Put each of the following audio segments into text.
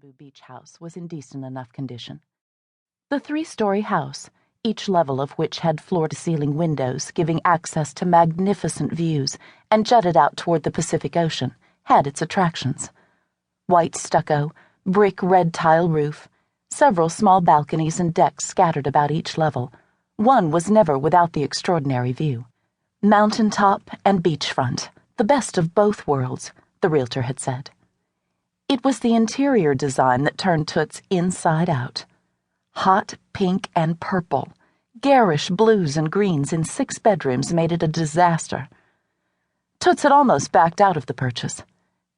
Malibu beach house was in decent enough condition. The three-story house, each level of which had floor-to-ceiling windows giving access to magnificent views and jutted out toward the Pacific Ocean, had its attractions. White stucco, brick red tile roof, several small balconies and decks scattered about each level. One was never without the extraordinary view. Mountaintop and beachfront, the best of both worlds, the realtor had said. It was the interior design that turned Toots inside out. Hot pink and purple, garish blues and greens in 6 bedrooms made it a disaster. Toots had almost backed out of the purchase.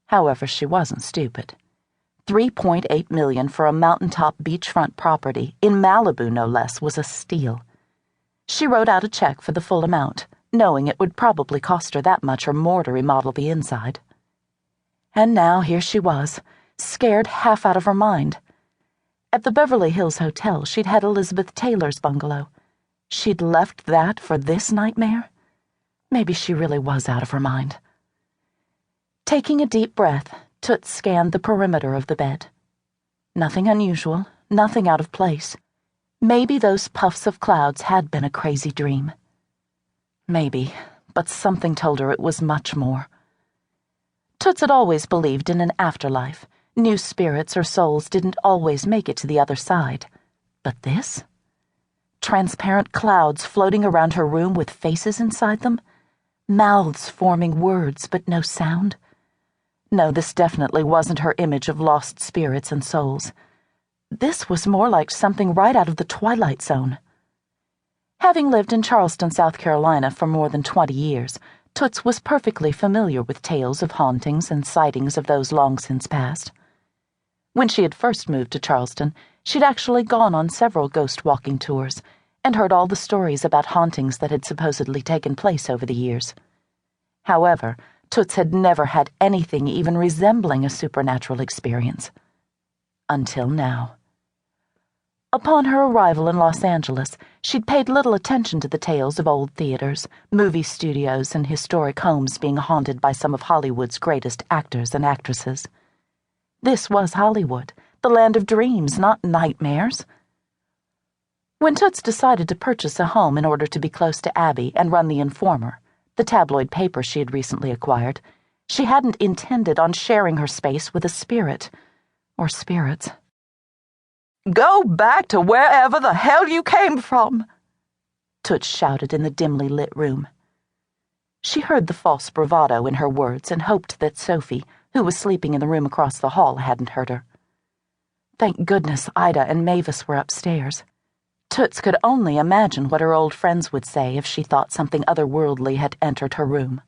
However, she wasn't stupid. $3.8 million for a mountaintop beachfront property, in Malibu no less, was a steal. She wrote out a check for the full amount, knowing it would probably cost her that much or more to remodel the inside. And now here she was, scared half out of her mind. At the Beverly Hills Hotel, she'd had Elizabeth Taylor's bungalow. She'd left that for this nightmare? Maybe she really was out of her mind. Taking a deep breath, Toots scanned the perimeter of the bed. Nothing unusual, nothing out of place. Maybe those puffs of clouds had been a crazy dream. Maybe, but something told her it was much more. Toots had always believed in an afterlife. New spirits or souls didn't always make it to the other side. But this? Transparent clouds floating around her room with faces inside them? Mouths forming words but no sound? No, this definitely wasn't her image of lost spirits and souls. This was more like something right out of the Twilight Zone. Having lived in Charleston, South Carolina for more than 20 years, Toots was perfectly familiar with tales of hauntings and sightings of those long since past. When she had first moved to Charleston, she'd actually gone on several ghost-walking tours and heard all the stories about hauntings that had supposedly taken place over the years. However, Toots had never had anything even resembling a supernatural experience. Until now. Upon her arrival in Los Angeles, she'd paid little attention to the tales of old theaters, movie studios, and historic homes being haunted by some of Hollywood's greatest actors and actresses. This was Hollywood, the land of dreams, not nightmares. When Toots decided to purchase a home in order to be close to Abby and run the Informer, the tabloid paper she had recently acquired, she hadn't intended on sharing her space with a spirit, or spirits. "Go back to wherever the hell you came from," Toots shouted in the dimly lit room. She heard the false bravado in her words and hoped that Sophie, who was sleeping in the room across the hall, hadn't heard her. Thank goodness Ida and Mavis were upstairs. Toots could only imagine what her old friends would say if she thought something otherworldly had entered her room.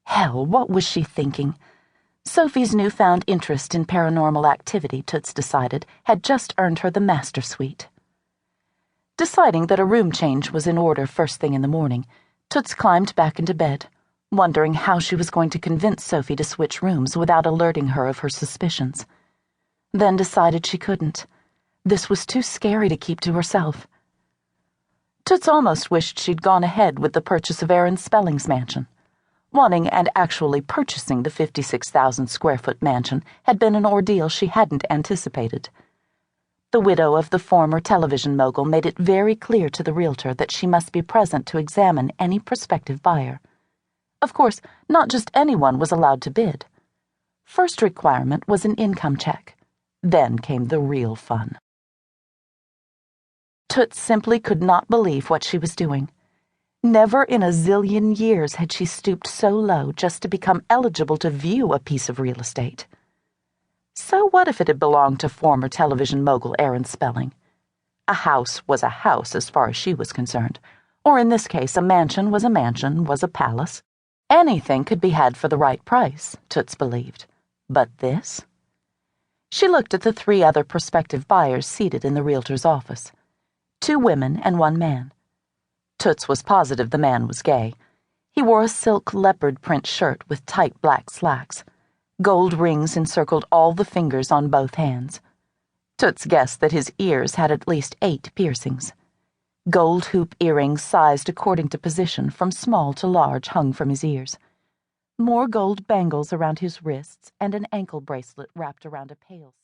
Hell, what was she thinking? Sophie's newfound interest in paranormal activity, Toots decided, had just earned her the master suite. Deciding that a room change was in order first thing in the morning, Toots climbed back into bed, wondering how she was going to convince Sophie to switch rooms without alerting her of her suspicions. Then decided she couldn't. This was too scary to keep to herself. Toots almost wished she'd gone ahead with the purchase of Aaron Spelling's mansion. Wanting and actually purchasing the 56,000-square-foot mansion had been an ordeal she hadn't anticipated. The widow of the former television mogul made it very clear to the realtor that she must be present to examine any prospective buyer. Of course, not just anyone was allowed to bid. First requirement was an income check. Then came the real fun. Toots simply could not believe what she was doing. Never in a zillion years had she stooped so low just to become eligible to view a piece of real estate. So what if it had belonged to former television mogul Aaron Spelling? A house was a house as far as she was concerned, or in this case a mansion, was a palace. Anything could be had for the right price, Toots believed. But this? She looked at the 3 other prospective buyers seated in the realtor's office. 2 women and 1 man. Toots was positive the man was gay. He wore a silk leopard print shirt with tight black slacks. Gold rings encircled all the fingers on both hands. Toots guessed that his ears had at least 8 piercings. Gold hoop earrings sized according to position from small to large hung from his ears. More gold bangles around his wrists and an ankle bracelet wrapped around a pale